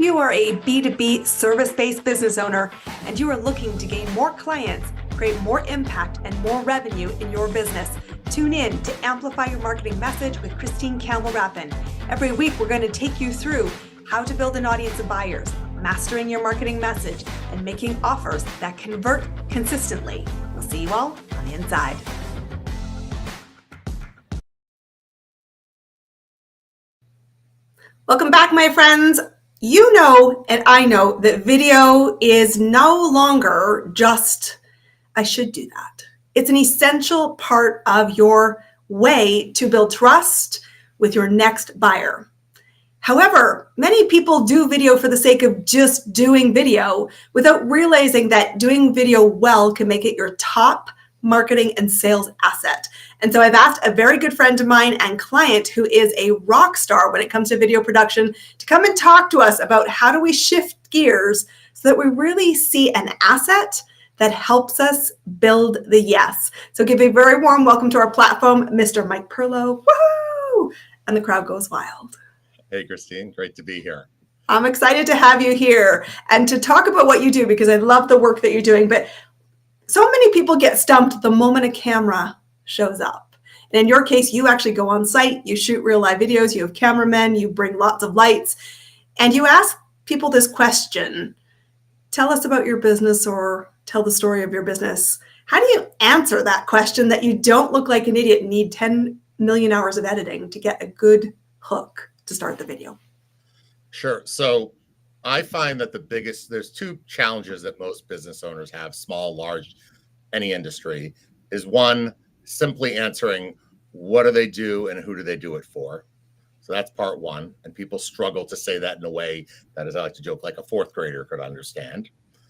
You are a B2B service-based business owner and you are looking to gain more clients, create more impact and more revenue in your business. Tune in to Amplify Your Marketing Message with Campbell Rapin. Every week, we're going to take you through how to build an audience of buyers, mastering your marketing message, and making offers that convert consistently. We'll see you all on the inside. Welcome back, my friends. You know, and I know that video is no longer just, I should do that. It's an essential part of your way to build trust with your next buyer. However, many people do video for the sake of just doing video without realizing that doing video well can make it your top marketing and sales asset. And so I've asked a very good friend of mine and client who is a rock star when it comes to video production to come and talk to us about how do we shift gears so that we really see an asset that helps us build the yes. So give a very warm welcome to our platform, Mr. Mike Perlow. Woohoo! And the crowd goes wild. Hey, Christine, great to be here. I'm excited to have you here and to talk about what you do because I love the work that you're doing. But so many people get stumped the moment a camera shows up. And in your case, you actually go on site, you shoot real live videos, you have cameramen, you bring lots of lights, and you ask people this question: tell us about your business or tell the story of your business. How do you answer that question that you don't look like an idiot and need 10 million hours of editing to get a good hook to start the video? Sure. So I find that there's two challenges that most business owners have, small, large, any industry, is one, simply answering what do they do and who do they do it for? So that's part one. And people struggle to say that in a way that, as I like to joke, like a fourth grader could understand.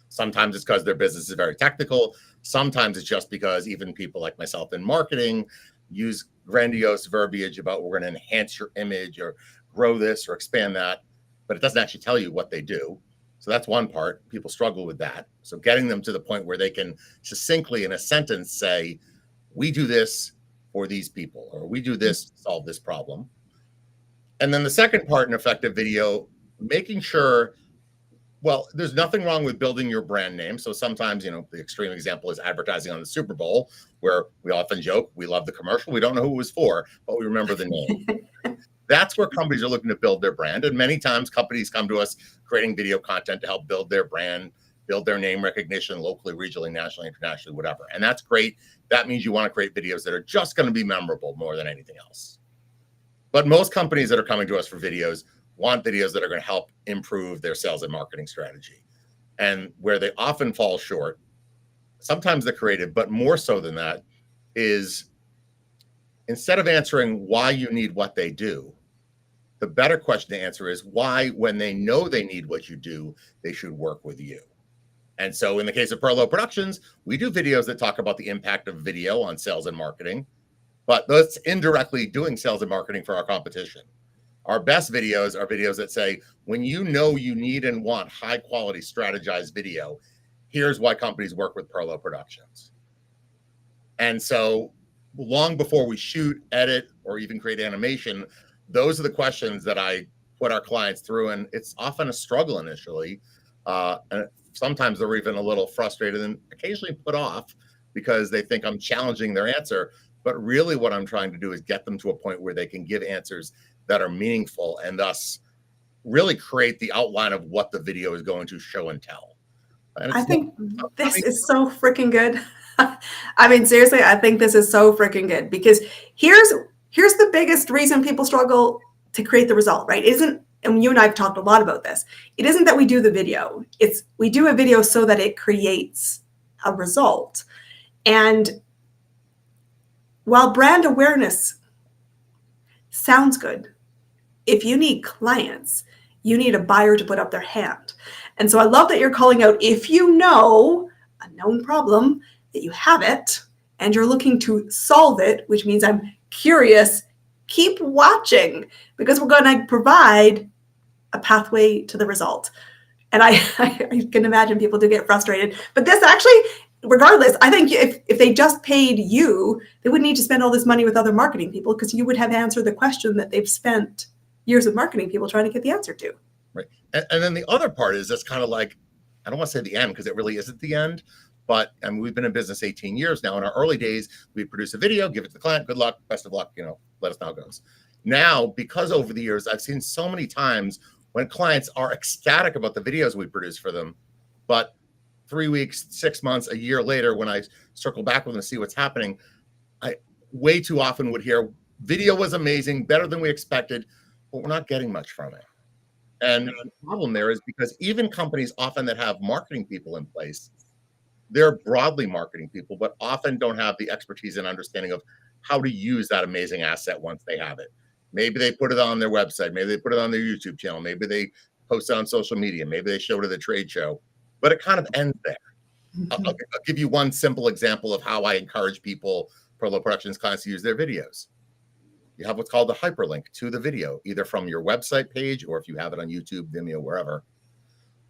Sometimes it's because their business is very technical. Sometimes it's just because even people like myself in marketing use grandiose verbiage about we're going to enhance your image or grow this or expand that, but it doesn't actually tell you what they do. So that's one part. People struggle with that. So getting them to the point where they can succinctly in a sentence say, we do this for these people, or we do this to solve this problem. And then the second part in effective video, making sure, well, there's nothing wrong with building your brand name. So sometimes, the extreme example is advertising on the Super Bowl, where we often joke, we love the commercial. We don't know who it was for, but we remember the name. That's where companies are looking to build their brand. And many times companies come to us creating video content to help build their brand, build their name recognition locally, regionally, nationally, internationally, whatever. And that's great. That means you want to create videos that are just going to be memorable more than anything else. But most companies that are coming to us for videos want videos that are going to help improve their sales and marketing strategy. And where they often fall short, sometimes they're creative, but more so than that, is instead of answering why you need what they do, the better question to answer is why, when they know they need what you do, they should work with you. And so in the case of Perlow Productions, we do videos that talk about the impact of video on sales and marketing, but that's indirectly doing sales and marketing for our competition. Our best videos are videos that say, when you know you need and want high quality strategized video, here's why companies work with Perlow Productions. And so long before we shoot, edit, or even create animation, those are the questions that I put our clients through. And it's often a struggle initially. And sometimes they're even a little frustrated and occasionally put off because they think I'm challenging their answer. But really what I'm trying to do is get them to a point where they can give answers that are meaningful and thus really create the outline of what the video is going to show and tell. And I think this is so freaking good. I mean, seriously, I think this is so freaking good because here's the biggest reason people struggle to create the result, right? And you and I have talked a lot about this. It isn't that we do the video. It's we do a video so that it creates a result. And while brand awareness sounds good, if you need clients, you need a buyer to put up their hand. And so I love that you're calling out, if you know a known problem, that you have it and you're looking to solve it, which means I'm curious, keep watching because we're going to provide a pathway to the result. And I can imagine people do get frustrated, but this actually, regardless, I think if they just paid you, they wouldn't need to spend all this money with other marketing people because you would have answered the question that they've spent years of marketing people trying to get the answer to. Right. And then the other part is just kind of like, I don't want to say the end because it really isn't the end, but I mean, we've been in business 18 years now. In our early days, we produce a video, give it to the client, good luck, best of luck, let us know how it goes. Now, because over the years, I've seen so many times when clients are ecstatic about the videos we produce for them, but 3 weeks, 6 months, a year later, when I circle back with them to see what's happening, I way too often would hear video was amazing, better than we expected, but we're not getting much from it. And the problem there is because even companies often that have marketing people in place, they're broadly marketing people, but often don't have the expertise and understanding of how to use that amazing asset once they have it. Maybe they put it on their website, maybe they put it on their YouTube channel, maybe they post it on social media, maybe they show it at a trade show, but it kind of ends there. I'll give you one simple example of how I encourage people, Perlow Productions clients, to use their videos. You have what's called a hyperlink to the video, either from your website page or if you have it on YouTube, Vimeo, wherever.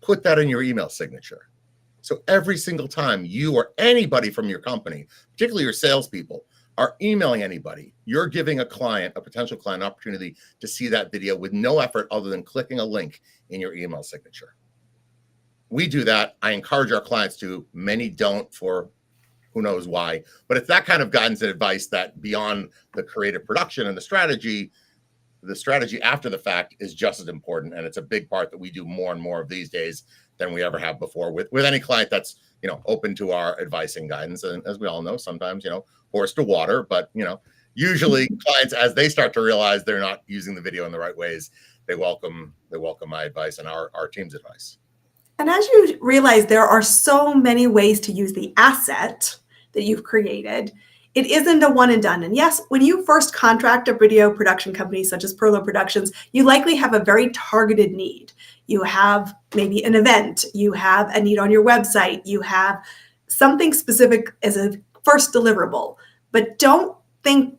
Put that in your email signature. So every single time you or anybody from your company, particularly your salespeople, are emailing anybody, you're giving a potential client, an opportunity to see that video with no effort other than clicking a link in your email signature. We do that. I encourage our clients to. Many don't, for who knows why, but it's that kind of guidance and advice that beyond the creative production and the strategy after the fact is just as important. And it's a big part that we do more and more of these days than we ever have before with any client that's, open to our advice and guidance. And as we all know, sometimes, horse to water, but, usually clients, as they start to realize they're not using the video in the right ways, they welcome my advice and our team's advice. And as you realize, there are so many ways to use the asset that you've created. It isn't a one and done. And yes, when you first contract a video production company such as Perlow Productions, you likely have a very targeted need. You have maybe an event, you have a need on your website, you have something specific as a first deliverable. But don't think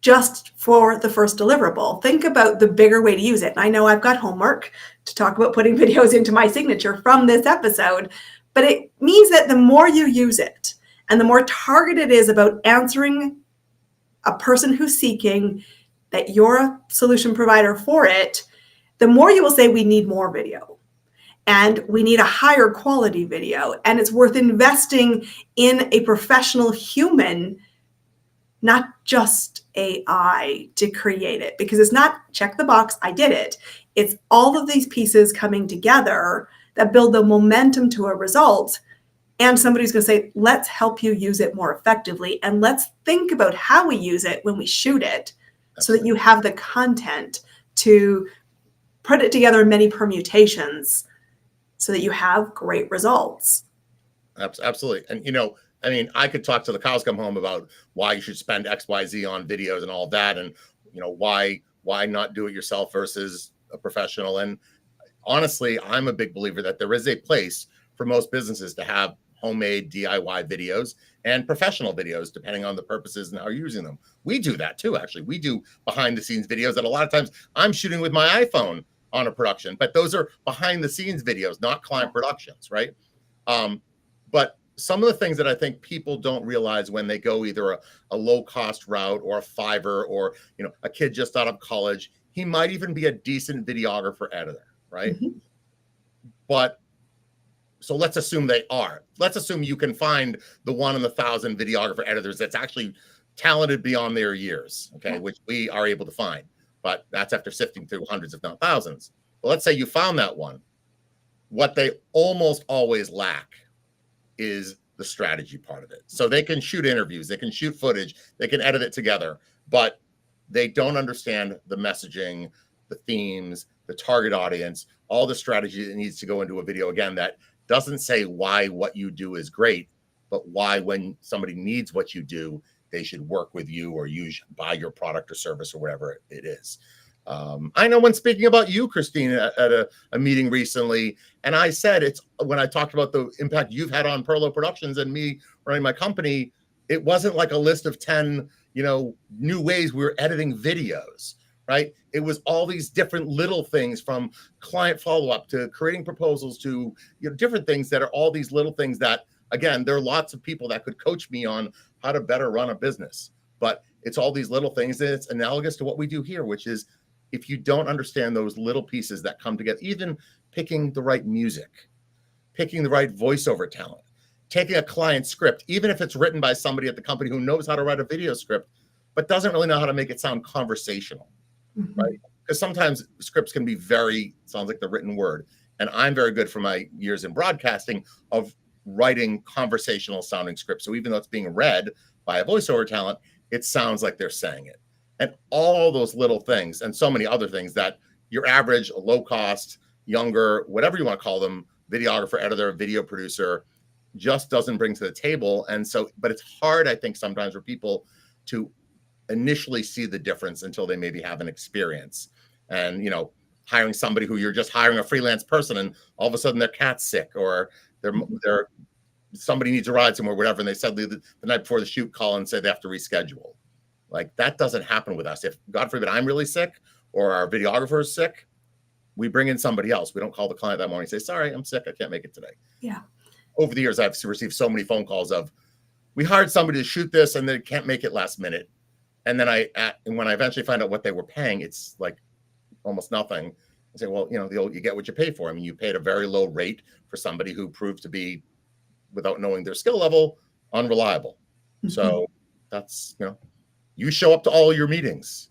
just for the first deliverable. Think about the bigger way to use it. And I know I've got homework to talk about putting videos into my signature from this episode, but it means that the more you use it and the more targeted it is about answering a person who's seeking that you're a solution provider for it, the more you will say we need more video and we need a higher quality video, and it's worth investing in a professional human, not just AI, to create it, because it's not check the box, I did it. It's all of these pieces coming together that build the momentum to a result. And somebody's going to say, let's help you use it more effectively. And let's think about how we use it when we shoot it so that you have the content to put it together in many permutations so that you have great results. Absolutely. And, I could talk to the cows come home about why you should spend X, Y, Z on videos and all that. And, why not do it yourself versus a professional. And honestly, I'm a big believer that there is a place for most businesses to have homemade DIY videos and professional videos, depending on the purposes and how you're using them. We do that too, actually. We do behind the scenes videos that a lot of times I'm shooting with my iPhone on a production, but those are behind the scenes videos, not client productions, right? But some of the things that I think people don't realize when they go either a low cost route or a Fiverr or, a kid just out of college, he might even be a decent videographer editor, right? Mm-hmm. But so let's assume they are. Let's assume you can find the 1 in 1,000 videographer editors that's actually talented beyond their years, okay, which we are able to find. But that's after sifting through hundreds, if not thousands. But let's say you found that one. What they almost always lack is the strategy part of it. So they can shoot interviews, they can shoot footage, they can edit it together, but they don't understand the messaging, the themes, the target audience, all the strategy that needs to go into a video, again, that doesn't say why what you do is great, but why when somebody needs what you do, they should work with you or buy your product or service or whatever it is. I know when speaking about you, Christine, at a meeting recently, and I said when I talked about the impact you've had on Perlow Productions and me running my company, it wasn't like a list of 10, new ways we were editing videos, right? It was all these different little things, from client follow-up to creating proposals to different things that are all these little things that, again, there are lots of people that could coach me on how to better run a business, but it's all these little things, and it's analogous to what we do here, which is if you don't understand those little pieces that come together, even picking the right music, picking the right voiceover talent, taking a client script, even if it's written by somebody at the company who knows how to write a video script, but doesn't really know how to make it sound conversational, right? Because sometimes scripts can be sounds like the written word. And I'm very good from my years in broadcasting of writing conversational sounding scripts. So even though it's being read by a voiceover talent, it sounds like they're saying it. And all those little things and so many other things that your average, low cost, younger, whatever you want to call them, videographer, editor, video producer, just doesn't bring to the table. And so, but it's hard, I think, sometimes for people to initially see the difference until they maybe have an experience. And, hiring somebody who you're just hiring a freelance person and all of a sudden their cat's sick or they're somebody needs a ride somewhere, whatever. And they suddenly the night before the shoot call and say they have to reschedule. Like that doesn't happen with us. If God forbid I'm really sick or our videographer is sick, we bring in somebody else. We don't call the client that morning and say, sorry, I'm sick. I can't make it today. Yeah. Over the years, I've received so many phone calls of, we hired somebody to shoot this and they can't make it last minute. And then when I eventually find out what they were paying, it's like almost nothing. I say, well, you get what you pay for. I mean, you paid a very low rate for somebody who proved to be, without knowing their skill level, unreliable. So that's, you show up to all your meetings,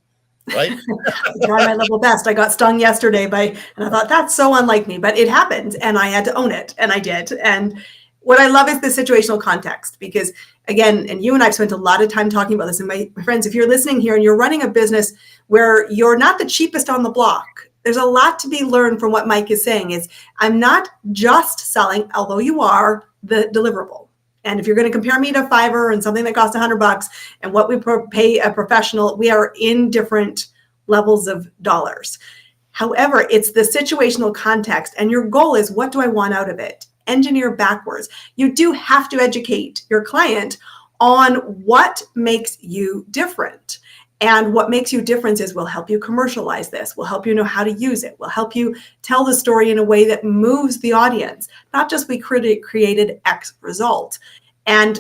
right? I try my level best. I got stung yesterday and I thought that's so unlike me, but it happened and I had to own it and I did. And what I love is the situational context because again, and you and I've spent a lot of time talking about this. And my friends, if you're listening here and you're running a business where you're not the cheapest on the block, there's a lot to be learned from what Mike is saying is I'm not just selling, although you are, the deliverable. And if you're going to compare me to Fiverr and something that costs $100 and what we pay a professional, we are in different levels of dollars. However, it's the situational context and your goal is what do I want out of it? Engineer backwards. You do have to educate your client on what makes you different. And what makes you different is we'll help you commercialize this. We'll help you know how to use it. We'll help you tell the story in a way that moves the audience, not just we created X result. And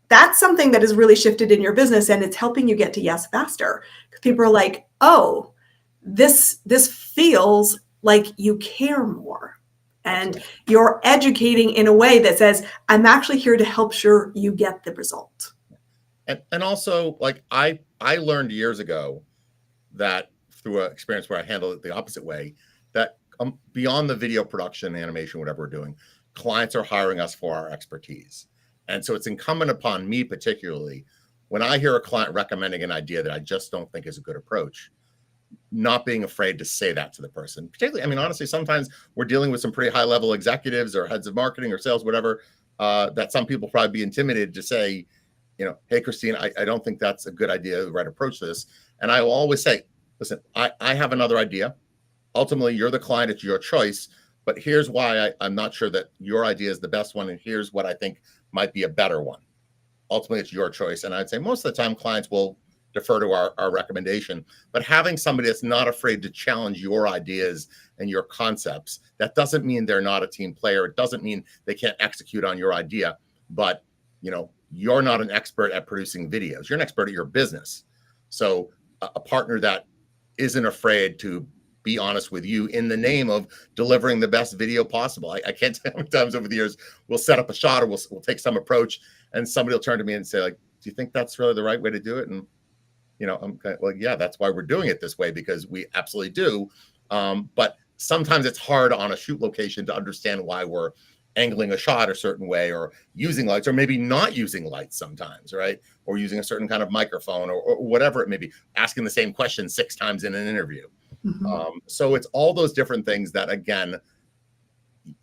that's something that has really shifted in your business and it's helping you get to yes faster. Because people are like, oh, this feels like you care more. And you're educating in a way that says, I'm actually here to help sure you get the result. And also, like I learned years ago that through an experience where I handled it the opposite way, that beyond the video production, animation, whatever we're doing, clients are hiring us for our expertise. And so it's incumbent upon me particularly, when I hear a client recommending an idea that I just don't think is a good approach, not being afraid to say that to the person. Particularly, I mean, honestly, sometimes we're dealing with some pretty high level executives or heads of marketing or sales, whatever, that some people probably be intimidated to say, hey, Christine, I don't think that's a good idea, the right approach to this. And I will always say, listen, I have another idea. Ultimately, you're the client, it's your choice. But here's why I'm not sure that your idea is the best one. And here's what I think might be a better one. Ultimately, it's your choice. And I'd say most of the time, clients will defer to our recommendation. But having somebody that's not afraid to challenge your ideas and your concepts, that doesn't mean they're not a team player. It doesn't mean they can't execute on your idea. But, you're not an expert at producing videos. You're an expert at your business. So a partner that isn't afraid to be honest with you in the name of delivering the best video possible. I can't tell how many times over the years we'll set up a shot or we'll take some approach and somebody will turn to me and say, like, do you think that's really the right way to do it? And, I'm kind of, well, yeah, that's why we're doing it this way, because we absolutely do. But sometimes it's hard on a shoot location to understand why we're angling a shot a certain way or using lights or maybe not using lights sometimes, right? Or using a certain kind of microphone or whatever it may be, asking the same question 6 times in an interview. So it's all those different things that, again,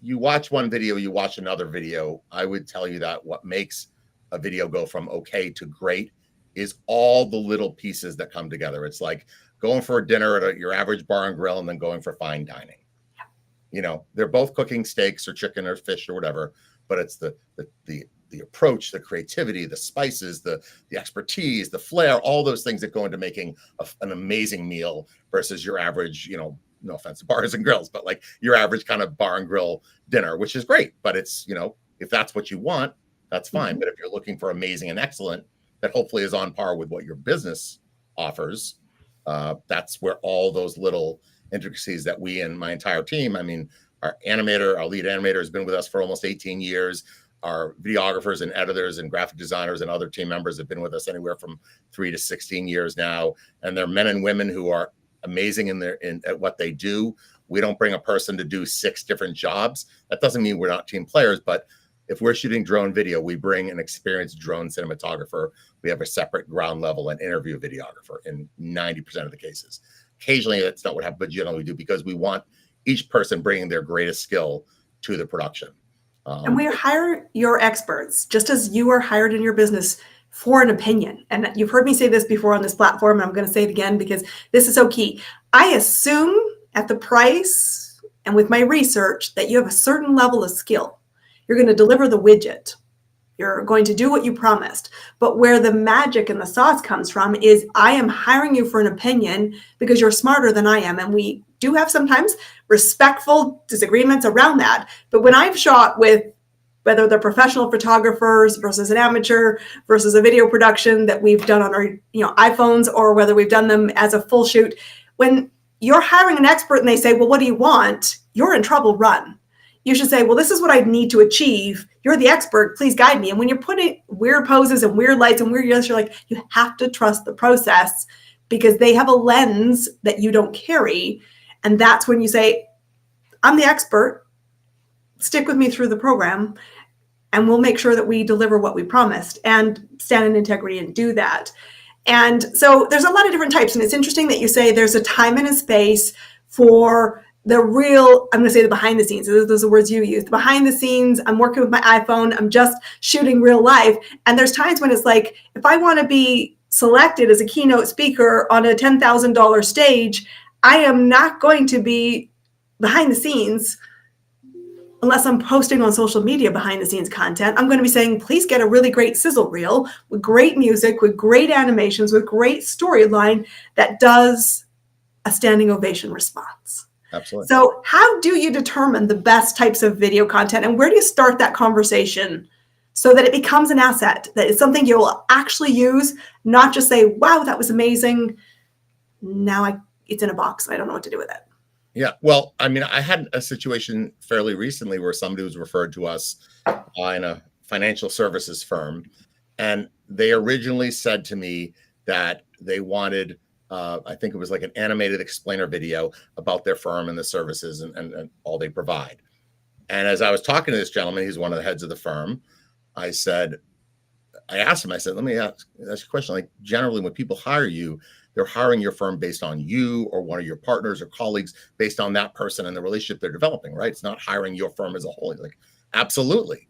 you watch one video, you watch another video. I would tell you that what makes a video go from okay to great is all the little pieces that come together. It's like going for a dinner at your average bar and grill and then going for fine dining. They're both cooking steaks or chicken or fish or whatever, but it's the approach, the creativity, the spices, the expertise, the flair, all those things that go into making an amazing meal versus your average, no offense to bars and grills, but like your average kind of bar and grill dinner, which is great. But it's, if that's what you want, that's fine. But if you're looking for amazing and excellent, that hopefully is on par with what your business offers, That's where all those little intricacies that we and my entire team, I mean, our animator, our lead animator has been with us for almost 18 years. Our videographers and editors and graphic designers and other team members have been with us anywhere from 3 to 16 years now. And they're men and women who are amazing at what they do. We don't bring a person to do 6 different jobs. That doesn't mean we're not team players, but if we're shooting drone video, we bring an experienced drone cinematographer. We have a separate ground level and interview videographer in 90% of the cases. Occasionally, that's not what happens, but generally we do, because we want each person bringing their greatest skill to the production. And we hire your experts, just as you are hired in your business for an opinion. And you've heard me say this before on this platform, and I'm going to say it again because this is so key. I assume at the price and with my research that you have a certain level of skill. You're going to deliver the widget. You're going to do what you promised. But where the magic and the sauce comes from is I am hiring you for an opinion because you're smarter than I am. And we do have sometimes respectful disagreements around that. But when I've shot with whether they're professional photographers versus an amateur versus a video production that we've done on our iPhones, or whether we've done them as a full shoot, when you're hiring an expert and they say, well, what do you want? You're in trouble, run. You should say, well, this is what I need to achieve. You're the expert. Please guide me. And when you're putting weird poses and weird lights and weird yells, you're like, you have to trust the process because they have a lens that you don't carry. And that's when you say, I'm the expert. Stick with me through the program and we'll make sure that we deliver what we promised and stand in integrity and do that. And so there's a lot of different types. And it's interesting that you say there's a time and a space for the real, I'm going to say the behind the scenes. Those are the words you use. The behind the scenes, I'm working with my iPhone. I'm just shooting real life. And there's times when it's like, if I want to be selected as a keynote speaker on a $10,000 stage, I am not going to be behind the scenes unless I'm posting on social media behind the scenes content. I'm going to be saying, please get a really great sizzle reel with great music, with great animations, with great storyline that does a standing ovation response. Absolutely. So how do you determine the best types of video content, and where do you start that conversation so that it becomes an asset, that it's something you'll actually use, not just say, wow, that was amazing. Now it's in a box. I don't know what to do with it. Yeah. Well, I mean, I had a situation fairly recently where somebody was referred to us in a financial services firm. And they originally said to me that they wanted, I think it was like an animated explainer video about their firm and the services and all they provide. And as I was talking to this gentleman, he's one of the heads of the firm, I asked him, I said, let me ask you a question. Like, generally, when people hire you, they're hiring your firm based on you or one of your partners or colleagues based on that person and the relationship they're developing, right? It's not hiring your firm as a whole. He's like, absolutely.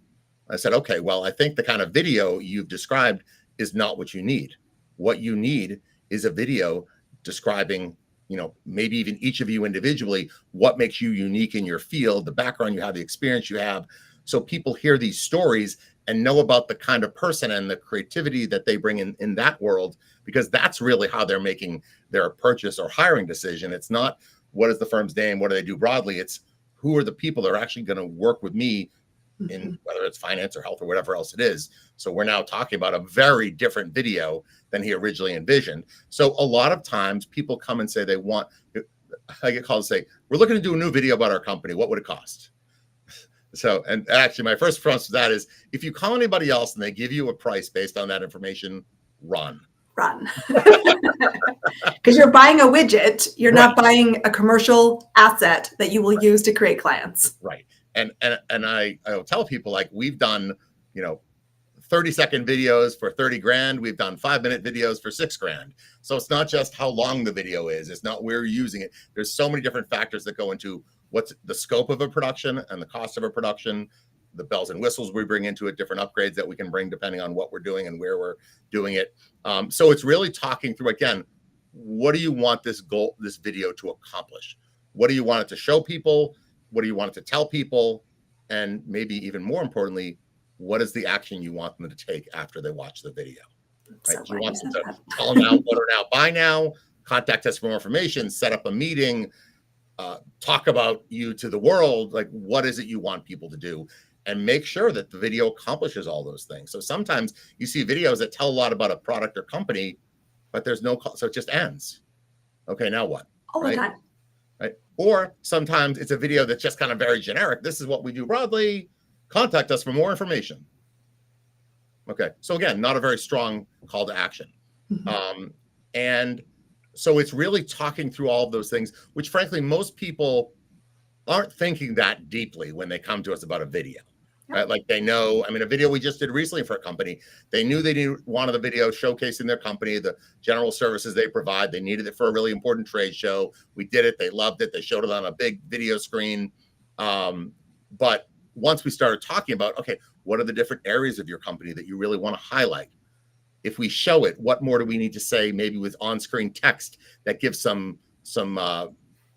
I said, okay, well, I think the kind of video you've described is not what you need. What you need is a video describing, maybe even each of you individually, what makes you unique in your field, the background you have, the experience you have. So people hear these stories and know about the kind of person and the creativity that they bring in that world, because that's really how they're making their purchase or hiring decision. It's not what is the firm's name, what do they do broadly? It's who are the people that are actually going to work with me in whether it's finance or health or whatever else it is. So we're now talking about a very different video than he originally envisioned. So a lot of times people come and say I get called and say, we're looking to do a new video about our company. What would it cost? So, and actually my first response to that is, if you call anybody else and they give you a price based on that information, run. Because you're buying a widget. You're not buying a commercial asset that you will use to create clients. Right. And I'll tell people, like, we've done, 30-second videos for 30 grand. We've done 5-minute videos for 6 grand. So it's not just how long the video is. It's not where you're using it. There's so many different factors that go into what's the scope of a production and the cost of a production, the bells and whistles we bring into it, different upgrades that we can bring depending on what we're doing and where we're doing it. So it's really talking through, again, what do you want this video to accomplish? What do you want it to show people? What do you want it to tell people? And maybe even more importantly, what is the action you want them to take after they watch the video? Right? So you want them to tell them now, order now, buy now, contact us for more information, set up a meeting, talk about you to the world. Like, what is it you want people to do? And make sure that the video accomplishes all those things. So sometimes you see videos that tell a lot about a product or company, but there's no call, so it just ends. Okay, now what? All the time. Right? Or sometimes it's a video that's just kind of very generic. This is what we do broadly. Contact us for more information. Okay, so again, not a very strong call to action. And so it's really talking through all of those things, which frankly, most people aren't thinking that deeply when they come to us about a video. Right? Like they know, I mean, a video we just did recently for a company, they knew they wanted the video showcasing their company, the general services they provide. They needed it for a really important trade show. We did it. They loved it. They showed it on a big video screen. But once we started talking about, okay, what are the different areas of your company that you really want to highlight? If we show it, what more do we need to say, maybe with on-screen text that gives some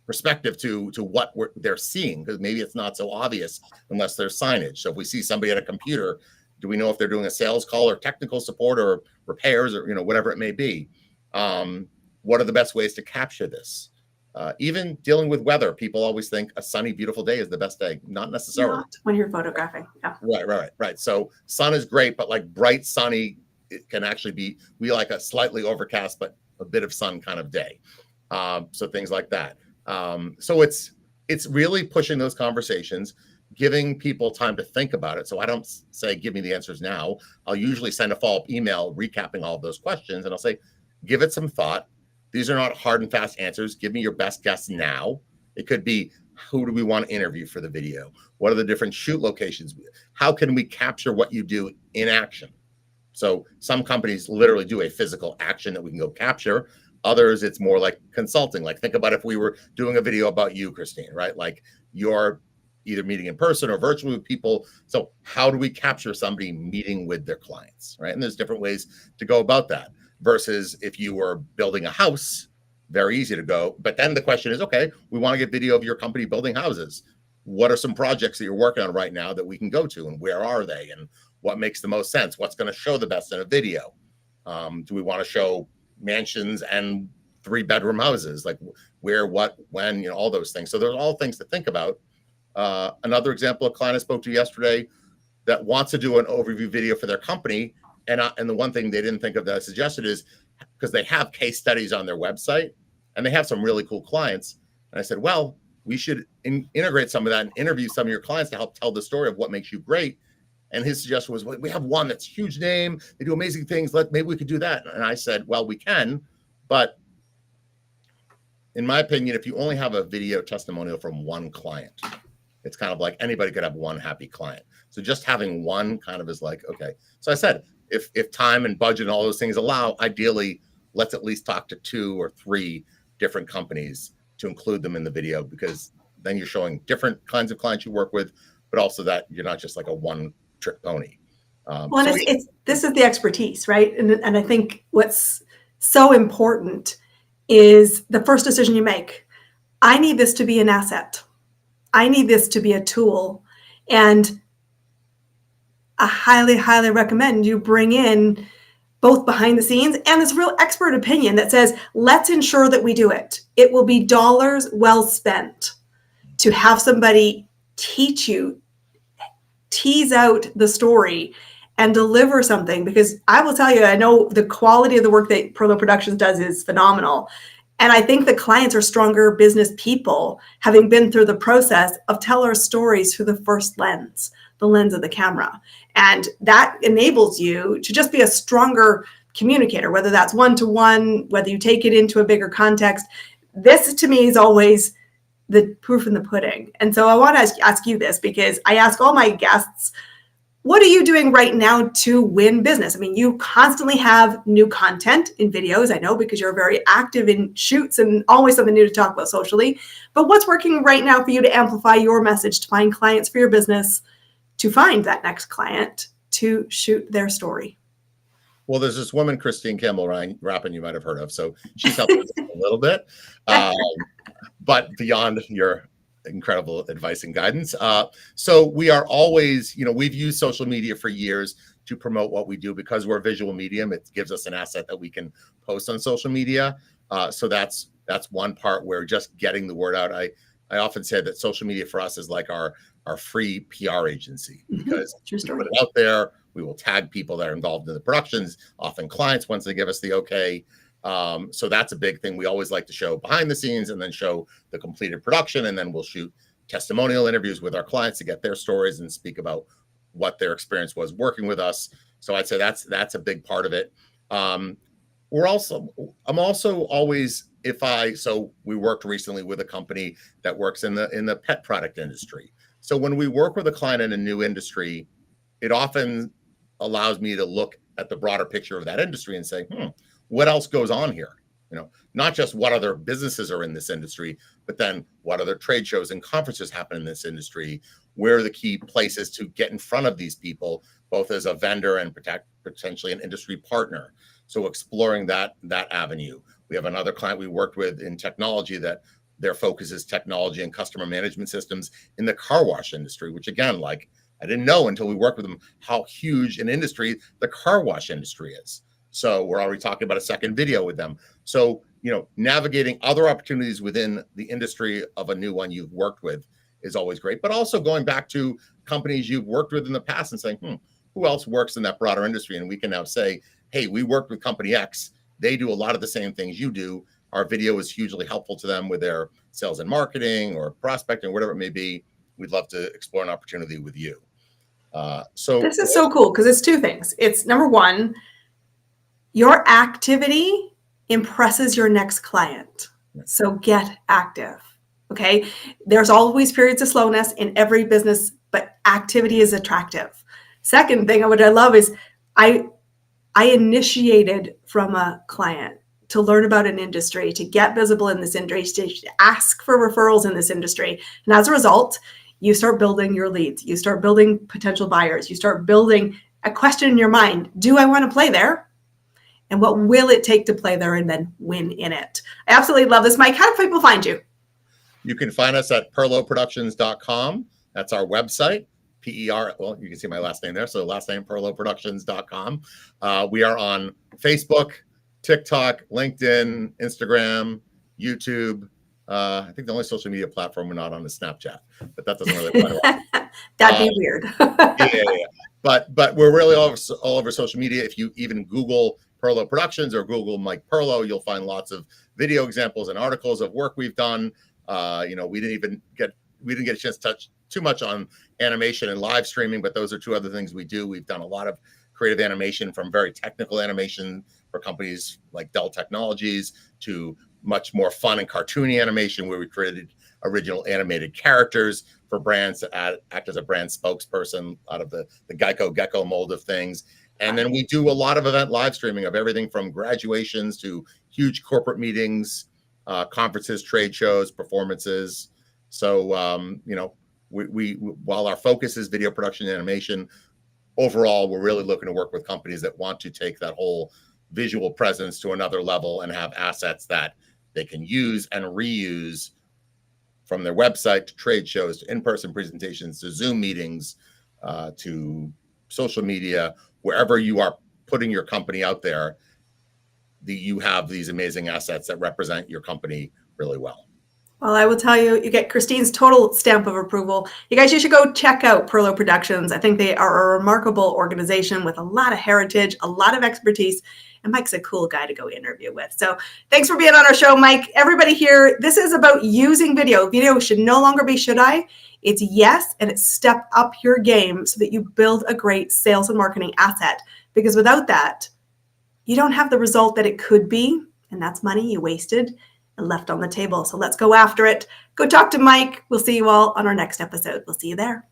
perspective to what they're seeing, because maybe it's not so obvious unless there's signage. So if we see somebody at a computer, do we know if they're doing a sales call or technical support or repairs or whatever it may be? What are the best ways to capture this? Even dealing with weather, people always think a sunny, beautiful day is the best day. Not necessarily. Not when you're photographing. Yeah. Right. So sun is great, but like bright sunny, it can actually be, we like a slightly overcast, but a bit of sun kind of day. So things like that. So it's really pushing those conversations, giving people time to think about it. So I don't say, give me the answers now. I'll usually send a follow-up email recapping all of those questions. And I'll say, give it some thought. These are not hard and fast answers. Give me your best guess now. It could be, who do we want to interview for the video? What are the different shoot locations? How can we capture what you do in action? So some companies literally do a physical action that we can go capture. Others, it's more like consulting. Like think about if we were doing a video about you, Christine, right? Like you're either meeting in person or virtually with people. So how do we capture somebody meeting with their clients, right? And there's different ways to go about that versus if you were building a house, very easy to go. But then the question is, okay, we want to get video of your company building houses. What are some projects that you're working on right now that we can go to, and where are they, and what makes the most sense? What's going to show the best in a video? Do we want to show mansions and 3-bedroom houses? Like where, what, when, all those things. So there's all things to think about. Another example, a client I spoke to yesterday that wants to do an overview video for their company. And the one thing they didn't think of that I suggested is because they have case studies on their website and they have some really cool clients. And I said, well, we should integrate some of that and interview some of your clients to help tell the story of what makes you great. And his suggestion was, well, we have one that's huge ame. They do amazing things. Maybe we could do that. And I said, well, we can. But in my opinion, if you only have a video testimonial from one client, it's kind of like anybody could have one happy client. So just having one kind of is like, okay. So I said, if time and budget and all those things allow, ideally, let's at least talk to 2 or 3 different companies to include them in the video, because then you're showing different kinds of clients you work with, but also that you're not just like a one-trick pony. Well, so this is the expertise, right? And I think what's so important is the first decision you make. I need this to be an asset. I need this to be a tool. And I highly, highly recommend you bring in both behind the scenes and this real expert opinion that says, let's ensure that we do it. It will be dollars well spent to have somebody teach you, tease out the story and deliver something. Because I will tell you, I know the quality of the work that Perlow Productions does is phenomenal. And I think the clients are stronger business people, having been through the process of tell our stories through the first lens, the lens of the camera. And that enables you to just be a stronger communicator, whether that's one-to-one, whether you take it into a bigger context. This to me is always the proof in the pudding. And so I want to ask you this, because I ask all my guests, what are you doing right now to win business? I mean, you constantly have new content in videos, I know, because you're very active in shoots and always something new to talk about socially. But what's working right now for you to amplify your message, to find clients for your business, to find that next client, to shoot their story? Well, there's this woman, Christine Campbell, Rapin, you might have heard of. So she's helped us a little bit. But beyond your incredible advice and guidance. So we are always, we've used social media for years to promote what we do, because we're a visual medium. It gives us an asset that we can post on social media. So that's one part where just getting the word out. I often say that social media for us is like our free PR agency, because we put it out there. We will tag people that are involved in the productions, often clients, once they give us the okay. So that's a big thing. We always like to show behind the scenes and then show the completed production. And then we'll shoot testimonial interviews with our clients to get their stories and speak about what their experience was working with us. So I'd say that's a big part of it. I'm also always, so we worked recently with a company that works in the pet product industry. So when we work with a client in a new industry, it often allows me to look at the broader picture of that industry and say, what else goes on here? Not just what other businesses are in this industry, but then what other trade shows and conferences happen in this industry? Where are the key places to get in front of these people, both as a vendor and potentially an industry partner? So exploring that avenue. We have another client we worked with in technology that their focus is technology and customer management systems in the car wash industry, which again, I didn't know until we worked with them how huge an industry the car wash industry is. So we're already talking about a second video with them. So, navigating other opportunities within the industry of a new one you've worked with is always great, but also going back to companies you've worked with in the past and saying, who else works in that broader industry? And we can now say, hey, we worked with company X. They do a lot of the same things you do. Our video is hugely helpful to them with their sales and marketing or prospecting, whatever it may be. We'd love to explore an opportunity with you. So this is so cool because it's two things. It's number one, your activity impresses your next client. So get active. Okay. There's always periods of slowness in every business, but activity is attractive. Second thing I love is I initiated from a client to learn about an industry, to get visible in this industry, to ask for referrals in this industry. And as a result, you start building your leads. You start building potential buyers. You start building a question in your mind. Do I want to play there? And what will it take to play there and then win in it? I absolutely love this. Mike, how do people find you? You can find us at perlowproductions.com. That's our website. Well, you can see my last name there. So last name, perlowproductions.com. We are on Facebook, TikTok, LinkedIn, Instagram, YouTube. I think the only social media platform we're not on is Snapchat, but that doesn't really apply. That'd be weird. Yeah. But we're really all over social media. If you even Google Perlow Productions or Google Mike Perlow, you'll find lots of video examples and articles of work we've done. We didn't get a chance to touch too much on animation and live streaming, but those are two other things we do. We've done a lot of creative animation, from very technical animation for companies like Dell Technologies to much more fun and cartoony animation, where we created original animated characters for brands to act as a brand spokesperson out of the Geico Gecko mold of things. And then we do a lot of event live streaming of everything from graduations to huge corporate meetings, conferences, trade shows, performances. So, we while our focus is video production and animation, overall, we're really looking to work with companies that want to take that whole visual presence to another level and have assets that they can use and reuse, from their website to trade shows to in-person presentations to Zoom meetings to social media. Wherever you are putting your company out there, you have these amazing assets that represent your company really well. Well, I will tell you, you get Christine's total stamp of approval. You guys, you should go check out Perlow Productions. I think they are a remarkable organization with a lot of heritage, a lot of expertise, and Mike's a cool guy to go interview with. So thanks for being on our show, Mike. Everybody here, this is about using video. Video should no longer be should I. It's yes, and it's step up your game so that you build a great sales and marketing asset. Because without that, you don't have the result that it could be, and that's money you wasted and left on the table. So let's go after it. Go talk to Mike. We'll see you all on our next episode. We'll see you there.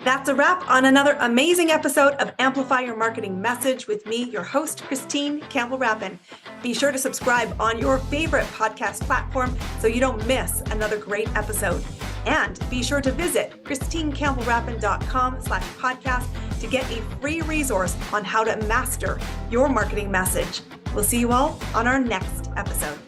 That's a wrap on another amazing episode of Amplify Your Marketing Message with me, your host, Christine Campbell Rapin. Be sure to subscribe on your favorite podcast platform so you don't miss another great episode. And be sure to visit christinecampbellrapin.com/podcast to get a free resource on how to master your marketing message. We'll see you all on our next episode.